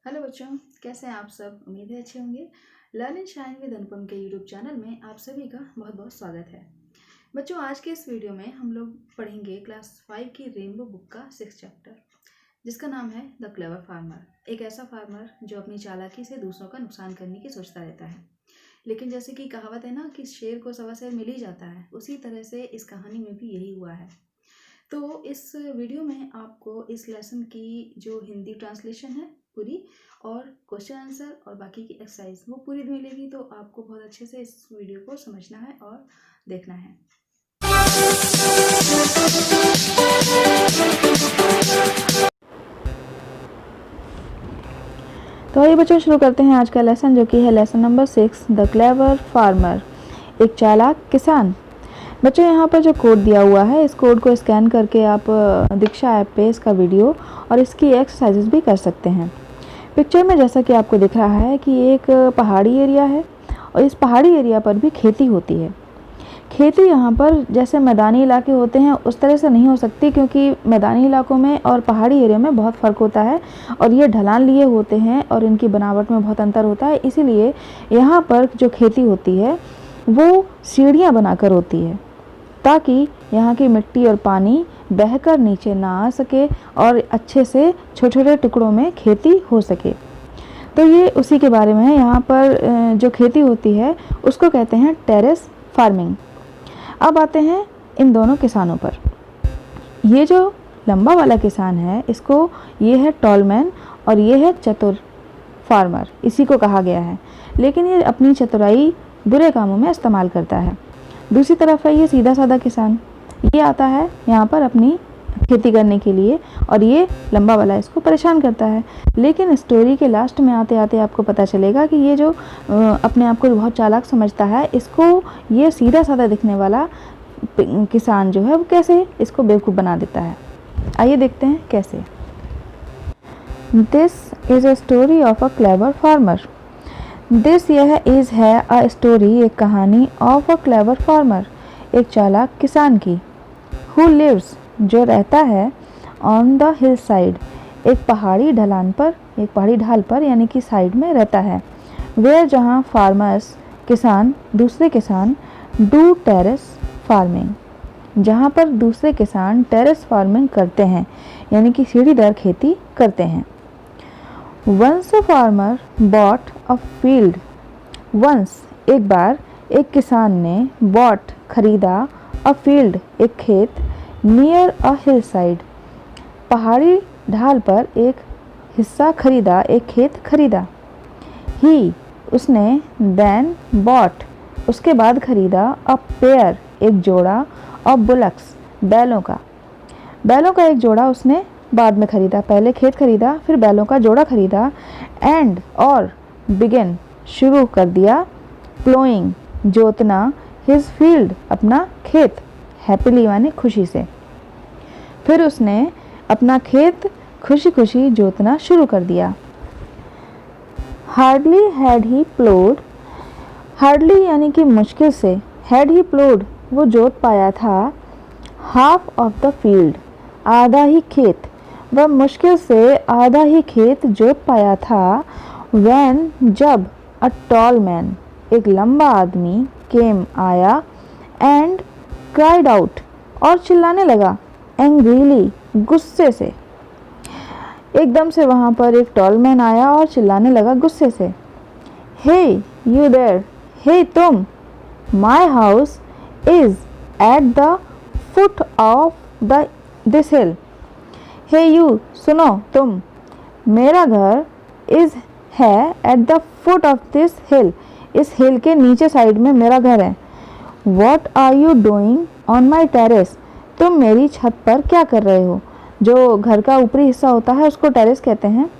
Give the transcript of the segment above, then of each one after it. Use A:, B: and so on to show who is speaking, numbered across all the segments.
A: Hello बच्चों, कैसे हैं आप सब। उम्मीद है अच्छे होंगे। लर्न एंड शाइन विद अनुपम के यूट्यूब चैनल में आप सभी का बहुत बहुत स्वागत है। बच्चों, आज के इस वीडियो में हम लोग पढ़ेंगे क्लास 5 की रेनबो बुक का 6th चैप्टर, जिसका नाम है द क्लेवर फार्मर। एक ऐसा फार्मर जो अपनी चालाकी से दूसरों का नुकसान करने की सोचता रहता है, लेकिन जैसे कि कहावत है ना कि शेर को सवा शेर मिल ही जाता है, उसी तरह से इस कहानी में भी यही हुआ है। तो इस वीडियो में आपको इस लेसन की जो हिंदी ट्रांसलेशन है पूरी, और क्वेश्चन आंसर और बाकी की एक्सरसाइज वो पूरी मिलेगी। तो आपको बहुत अच्छे से इस वीडियो को समझना है और देखना है।
B: तो आइए बच्चों, शुरू करते हैं आज का लेसन, जो कि है lesson number 6, the clever farmer, एक चालाक किसान। बच्चों, यहाँ पर जो कोड दिया हुआ है, इस कोड को स्कैन करके आप दीक्षा ऐप पे इसका वीडियो और इसकी एक्सरसाइजेस भी कर सकते हैं। पिक्चर में जैसा कि आपको दिख रहा है कि एक पहाड़ी एरिया है और इस पहाड़ी एरिया पर भी खेती होती है। खेती यहाँ पर जैसे मैदानी इलाके होते हैं उस तरह से नहीं हो सकती, क्योंकि मैदानी इलाकों में और पहाड़ी एरिया में बहुत फ़र्क होता है और ये ढलान लिए होते हैं और इनकी बनावट में बहुत अंतर होता है। इसीलिए यहाँ पर जो खेती होती है वो सीढ़ियाँ बनाकर होती है, ताकि यहाँ की मिट्टी और पानी बहकर नीचे ना आ सके और अच्छे से छोटे छोटे टुकड़ों में खेती हो सके। तो ये उसी के बारे में है। यहाँ पर जो खेती होती है उसको कहते हैं टेरेस फार्मिंग। अब आते हैं इन दोनों किसानों पर। ये जो लंबा वाला किसान है, इसको ये है टॉलमैन और ये है चतुर फार्मर, इसी को कहा गया है। लेकिन ये अपनी चतुराई बुरे कामों में इस्तेमाल करता है। दूसरी तरफ है ये सीधा साधा किसान, ये आता है यहाँ पर अपनी खेती करने के लिए और ये लंबा वाला इसको परेशान करता है। लेकिन स्टोरी के लास्ट में आते आते आपको पता चलेगा कि ये जो अपने आप को बहुत चालाक समझता है, इसको ये सीधा साधा दिखने वाला किसान जो है वो कैसे इसको बेवकूफ़ बना देता है। आइए देखते हैं कैसे। This is a story of a clever farmer. This यह इज़ है अ स्टोरी, एक कहानी, ऑफ अ क्लेवर फार्मर, एक चालाक किसान की, हु लिव्स, जो रहता है, ऑन द हिल साइड, एक पहाड़ी ढलान पर, एक पहाड़ी ढाल पर यानी कि साइड में रहता है, वेयर, जहाँ फार्मर्स, किसान, दूसरे किसान, डू टेरेस फार्मिंग, जहाँ पर दूसरे किसान टेरेस फार्मिंग करते हैं यानी कि सीढ़ीदार खेती करते हैं। Once a farmer bought a field. Once, एक बार, एक किसान ने, बॉट, खरीदा, अ फील्ड, एक खेत, नियर अ हिल साइड, पहाड़ी ढाल पर एक हिस्सा खरीदा, एक खेत खरीदा। ही, उसने, देन बॉट, उसके बाद खरीदा, अ पेयर, एक जोड़ा, ऑफ बुलक्स, बैलों का। बैलों का एक जोड़ा उसने बाद में खरीदा, पहले खेत खरीदा फिर बैलों का जोड़ा खरीदा। एंड, और, बिगिन, शुरू कर दिया, प्लोइंग, जोतना, हिज फील्ड, अपना खेत, हैप्पीली यानी खुशी से। फिर उसने अपना खेत खुशी खुशी जोतना शुरू कर दिया। हार्डली हैड ही प्लोड, हार्डली यानी कि मुश्किल से, हैड ही प्लोड, वो जोत पाया था, हाफ ऑफ द फील्ड, आधा ही खेत, वह मुश्किल से आधा ही खेत जोत पाया था। व्हेन, जब, अ टॉल मैन, एक लंबा आदमी, केम, आया, एंड क्राइड आउट, और चिल्लाने लगा, एंग्रीली, गुस्से से। एकदम से वहाँ पर एक टॉल मैन आया और चिल्लाने लगा गुस्से से, हे यू देयर, हे तुम, my house is at the foot of the this hill. Hey you, सुनो तुम, मेरा घर, इज, है, at the foot of this hill, इस हिल के नीचे साइड में मेरा घर है। What are you doing on my terrace, तुम मेरी छत पर क्या कर रहे हो। जो घर का ऊपरी हिस्सा होता है उसको टेरेस कहते हैं।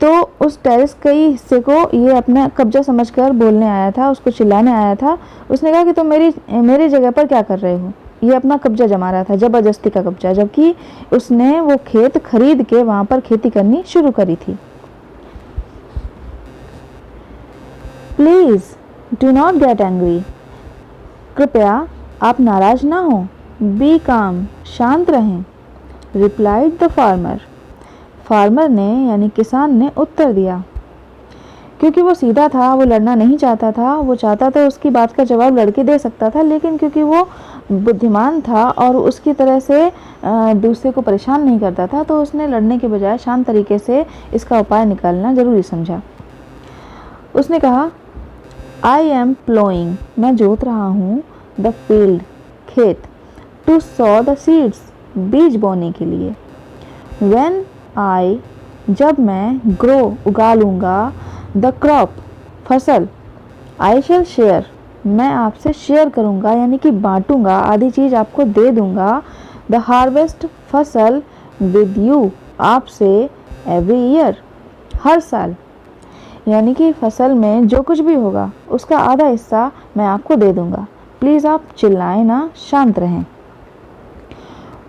B: तो उस टेरेस के हिस्से को ये अपना कब्जा समझकर बोलने आया था, उसको चिल्लाने आया था। उसने कहा कि तुम मेरी जगह पर क्या कर रहे हो। ये अपना कब्जा जमा रहा था, ज़बरदस्ती का कब्जा, जबकि उसने वो खेत खरीद के वहाँ पर खेती करनी शुरू करी थी। Please do not get angry, कृपया आप नाराज ना हो। बी काम, शांत रहें। रिप्लाइड द फार्मर, फार्मर ने यानी किसान ने उत्तर दिया। क्योंकि वो सीधा था, वो लड़ना नहीं चाहता था, वो चाहता तो उसकी बात का जवाब लड़के दे सकता था, लेकिन क्योंकि वो बुद्धिमान था और उसकी तरह से दूसरे को परेशान नहीं करता था, तो उसने लड़ने के बजाय शांत तरीके से इसका उपाय निकालना जरूरी समझा। उसने कहा, आई एम प्लोइंग, मैं जोत रहा हूँ, द फील्ड, खेत, टू सॉ द सीड्स, बीज बोने के लिए। व्हेन आई, जब मैं, ग्रो, उगा लूँगा, द क्रॉप, फसल, आई शैल शेयर, मैं आपसे शेयर करूँगा यानी कि बांटूँगा, आधी चीज़ आपको दे दूँगा, द हार्वेस्ट, फसल, विद यू, आपसे, एवरी ईयर, हर साल, यानी कि फसल में जो कुछ भी होगा उसका आधा हिस्सा मैं आपको दे दूँगा। प्लीज़ आप चिल्लाएं ना, शांत रहें।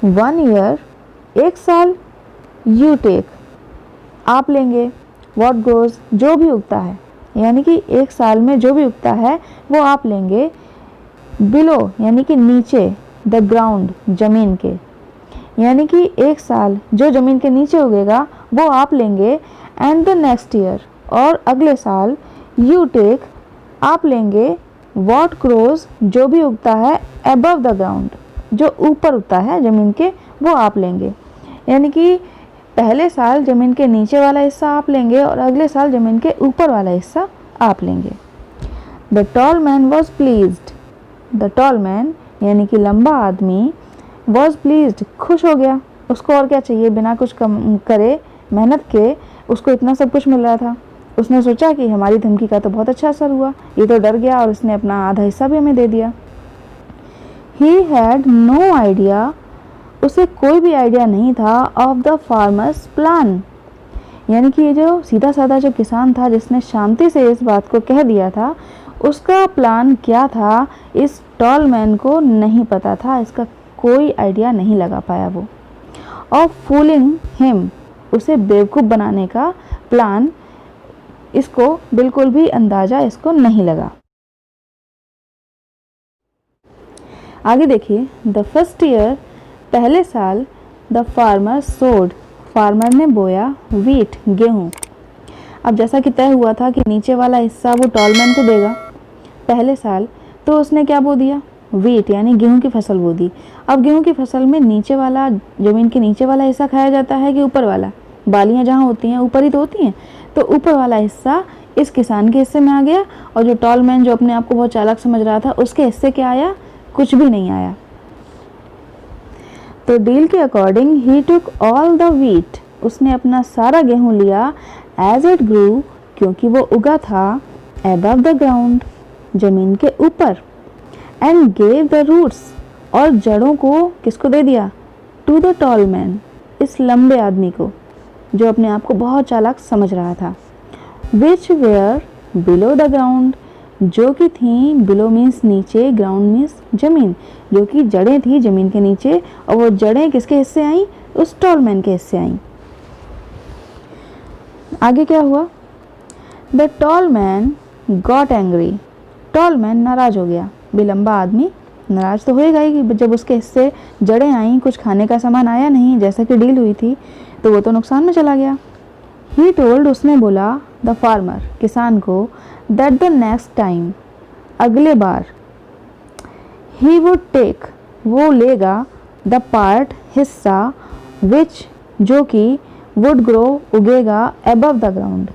B: 1 ईयर, एक साल, यू टेक, आप लेंगे, व्हाट ग्रोज, जो भी उगता है, यानी कि एक साल में जो भी उगता है वो आप लेंगे, बिलो यानी कि नीचे, द ग्राउंड, जमीन के, यानी कि एक साल जो जमीन के नीचे उगेगा वो आप लेंगे, एंड द नेक्स्ट ईयर, और अगले साल, यू टेक, आप लेंगे, व्हाट ग्रोज, जो भी उगता है, अबव द ग्राउंड, जो ऊपर उगता है जमीन के वो आप लेंगे, यानी कि पहले साल ज़मीन के नीचे वाला हिस्सा आप लेंगे और अगले साल ज़मीन के ऊपर वाला हिस्सा आप लेंगे। The tall man was pleased, the tall man यानी कि लंबा आदमी, वॉज प्लीज्ड, खुश हो गया, उसको और क्या चाहिए, बिना कुछ कम करे मेहनत के उसको इतना सब कुछ मिल रहा था। उसने सोचा कि हमारी धमकी का तो बहुत अच्छा असर हुआ, ये तो डर गया और उसने अपना आधा हिस्सा भी हमें दे दिया। ही हैड नो आइडिया, उसे कोई भी आइडिया नहीं था, ऑफ द फार्मर्स प्लान, यानी कि ये जो सीधा साधा जो किसान था जिसने शांति से इस बात को कह दिया था, उसका प्लान क्या था इस टॉल मैन को नहीं पता था, इसका कोई आइडिया नहीं लगा पाया वो। ऑफ फूलिंग हिम, उसे बेवकूफ़ बनाने का प्लान इसको बिल्कुल भी अंदाज़ा इसको नहीं लगा। आगे देखिए, द फर्स्ट ईयर, पहले साल, द फार्मर सोड, फार्मर ने बोया, वीट, गेहूँ। अब जैसा कि तय हुआ था कि नीचे वाला हिस्सा वो टॉलमैन को देगा पहले साल, तो उसने क्या बो दिया, वीट यानी गेहूं की फसल बो दी। अब गेहूं की फसल में नीचे वाला, ज़मीन के नीचे वाला हिस्सा खाया जाता है कि ऊपर वाला, बालियाँ जहाँ होती हैं ऊपर ही तो होती हैं, तो ऊपर वाला हिस्सा इस किसान के हिस्से में आ गया, और जो टॉलमैन जो अपने आप को बहुत चालाक समझ रहा था उसके हिस्से क्या आया, कुछ भी नहीं आया। तो डील के according he took all the wheat, उसने अपना सारा गेहूं लिया, एज इट ग्रू, क्योंकि वो उगा था, अबव द ग्राउंड, जमीन के ऊपर, एंड गेव द रूट्स, और जड़ों को किसको दे दिया, टू द टॉल मैन, इस लंबे आदमी को जो अपने आप को बहुत चालाक समझ रहा था, विच वेयर बिलो द ग्राउंड, जो कि थी, बिलो मीन्स नीचे, ग्राउंड मीन्स जमीन, जो कि जड़ें थी जमीन के नीचे, और वो जड़ें किसके हिस्से आई, उस टॉलमैन के हिस्से आई। आगे क्या हुआ, the tall man got angry, tall man नाराज हो गया, लंबा आदमी नाराज तो होएगा ही, जब उसके हिस्से जड़ें आई, कुछ खाने का सामान आया नहीं जैसा कि डील हुई थी, तो वो तो नुकसान में चला गया। ही टोल्ड, उसने बोला, द फार्मर, किसान को, दैट द नेक्स्ट टाइम, अगले बार, ही वुड टेक, वो लेगा, द पार्ट, हिस्सा, विच, जो कि, वुड ग्रो, उगेगा, अबव द ग्राउंड,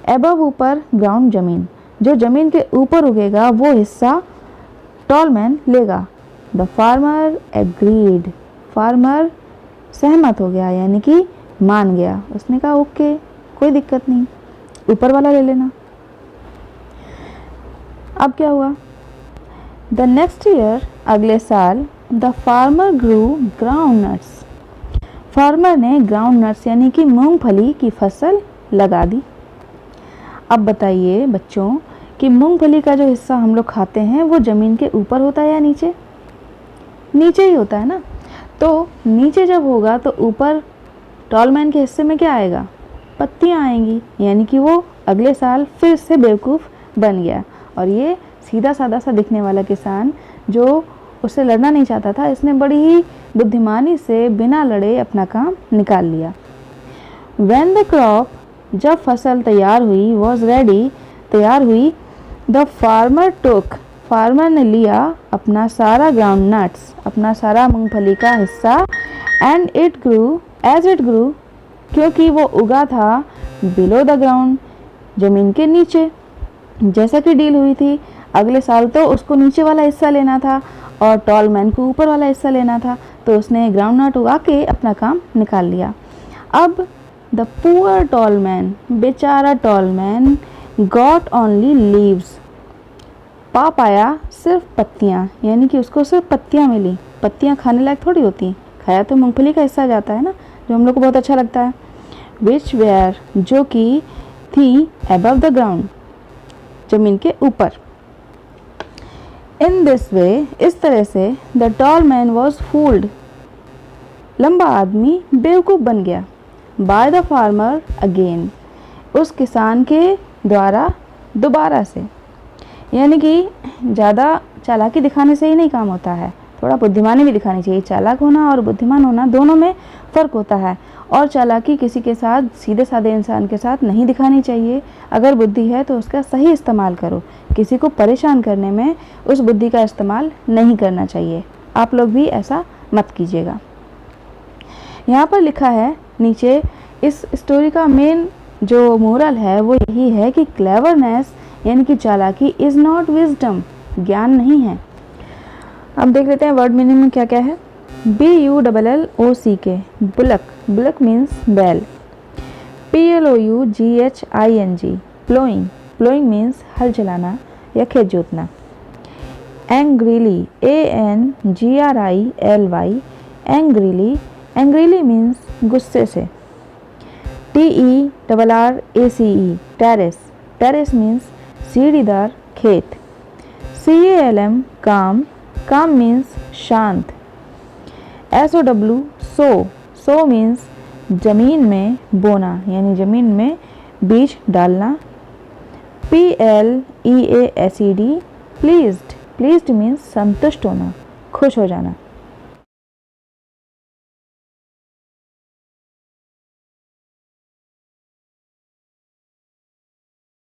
B: अबव ऊपर, ग्राउंड जमीन, जो जमीन के ऊपर उगेगा वो हिस्सा टॉलमैन लेगा। द फार्मर एग्रीड, फार्मर सहमत हो गया यानी कि मान गया, उसने कहा ओके, कोई दिक्कत नहीं, ऊपर वाला ले लेना। अब क्या हुआ, द नेक्स्ट ईयर, अगले साल, the farmer grew groundnuts, farmer ने ग्राउंड नट्स यानी कि मूंगफली की फसल लगा दी। अब बताइए बच्चों कि मूंगफली का जो हिस्सा हम लोग खाते हैं वो ज़मीन के ऊपर होता है या नीचे, नीचे ही होता है ना, तो नीचे जब होगा तो ऊपर टॉलमैन के हिस्से में क्या आएगा, पत्तियाँ आएंगी, यानी कि वो अगले साल फिर से बेवकूफ़ बन गया। और ये सीधा साधा सा दिखने वाला किसान जो उससे लड़ना नहीं चाहता था, इसने बड़ी ही बुद्धिमानी से बिना लड़े अपना काम निकाल लिया। व्हेन द क्रॉप, जब फसल तैयार हुई, वॉज रेडी, तैयार हुई, द फार्मर टुक, फार्मर ने लिया अपना सारा ग्राउंड नट्स, अपना सारा मूंगफली का हिस्सा, and it grew, as it grew, क्योंकि वो उगा था, बिलो द ग्राउंड, जमीन के नीचे। जैसा कि डील हुई थी, अगले साल तो उसको नीचे वाला हिस्सा लेना था और टॉल मैन को ऊपर वाला हिस्सा लेना था, तो उसने ग्राउंड नट उगा के अपना काम निकाल लिया। अब द पुअर टॉल मैन, बेचारा tall man, got only leaves, पा पाया सिर्फ पत्तियाँ, यानी कि उसको सिर्फ पत्तियाँ मिली। पत्तियाँ खाने लायक थोड़ी होती, खाया तो मूंगफली का हिस्सा जाता है ना, जो हम लोग को बहुत अच्छा लगता है। विच वेयर, जो कि थी, अबव द ग्राउंड, जमीन के ऊपर। इन दिस वे, इस तरह से, the tall man was fooled, लंबा आदमी बेवकूफ़ बन गया, बाय द फार्मर अगेन, उस किसान के द्वारा दोबारा से। यानी कि ज़्यादा चालाकी दिखाने से ही नहीं काम होता है, थोड़ा बुद्धिमानी भी दिखानी चाहिए। चालाक होना और बुद्धिमान होना दोनों में फ़र्क होता है, और चालाकी किसी के साथ, सीधे साधे इंसान के साथ नहीं दिखानी चाहिए। अगर बुद्धि है तो उसका सही इस्तेमाल करो, किसी को परेशान करने में उस बुद्धि का इस्तेमाल नहीं करना चाहिए। आप लोग भी ऐसा मत कीजिएगा। यहाँ पर लिखा है नीचे, इस स्टोरी का मेन जो मोरल है वो यही है कि क्लेवरनेस यानी कि चालाकी इज़ नॉट विजडम, ज्ञान नहीं है। अब देख लेते हैं वर्ड मीनिंग में क्या क्या है। BULLOCK, बुलक, बुलक मीन्स बैल। PLOUGHING, प्लोइंग, प्लोइंग मीन्स हल चलाना या खेत जोतना। Angrily, ANGRILY, angrily, angrily means गुस्से से। TERRACE, टेरेस, टेरेस मीन्स सीढ़ीदार खेत। CALM, काम, काम मीन्स शांत। SOW, सो, सो मीन्स जमीन में बोना यानी जमीन में बीज डालना। PLEASED, प्लीज्ड, प्लीज्ड मीन्स संतुष्ट होना, खुश हो जाना।